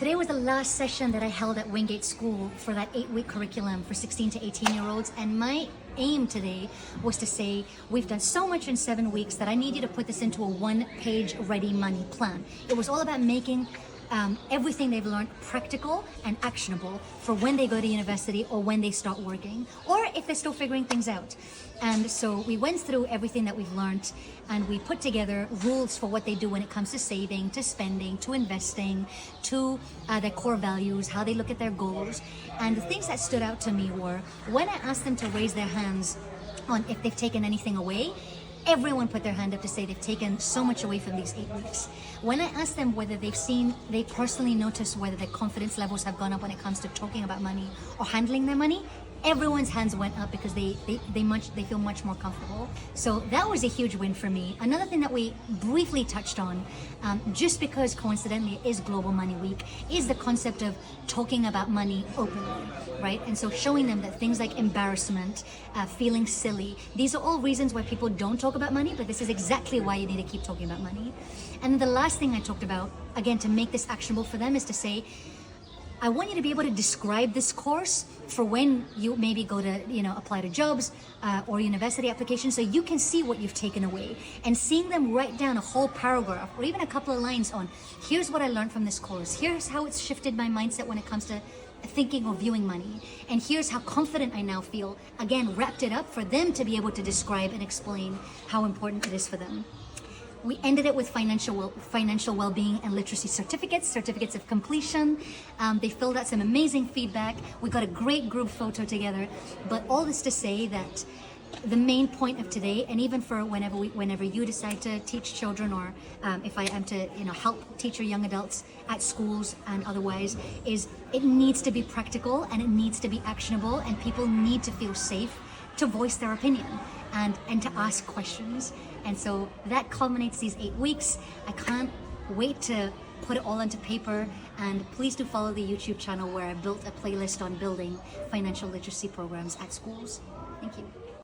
Today was the last session that I held at Wingate School for that 8-week curriculum for 16 to 18-year-olds. And my aim today was to say, we've done so much in 7 weeks that I need you to put this into a 1-page ready money plan. It was all about making everything they've learned practical and actionable for when they go to university or when they start working, or if they're still figuring things out. And so we went through everything that we've learned, and we put together rules for what they do when it comes to saving, to spending, to investing, to their core values, how they look at their goals. And the things that stood out to me were, when I asked them to raise their hands on if they've taken anything away, everyone put their hand up to say they've taken so much away from these 8 weeks. When I asked them whether they personally noticed whether their confidence levels have gone up when it comes to talking about money or handling their money, everyone's hands went up because they feel much more comfortable. So that was a huge win for me. Another thing that we briefly touched on, just because coincidentally it is Global Money Week, is the concept of talking about money openly, right? And so showing them that things like embarrassment, feeling silly, these are all reasons why people don't talk about money, but this is exactly why you need to keep talking about money. And the last thing I talked about, again, to make this actionable for them, is to say, I want you to be able to describe this course for when you maybe go to, apply to jobs or university applications, so you can see what you've taken away. And seeing them write down a whole paragraph or even a couple of lines on, here's what I learned from this course, here's how it's shifted my mindset when it comes to thinking or viewing money, and here's how confident I now feel. Again, wrapped it up for them to be able to describe and explain how important it is for them. We ended it with financial well-being and literacy certificates of completion. They filled out some amazing feedback. We got a great group photo together. But all this to say that the main point of today, and even for whenever you decide to teach children, or if I am to help teach your young adults at schools and otherwise, is it needs to be practical and it needs to be actionable, and people need to feel safe to voice their opinion and to ask questions. And so that culminates these 8 weeks. I can't wait to put it all onto paper, and please do follow the YouTube channel where I built a playlist on building financial literacy programs at schools. Thank you.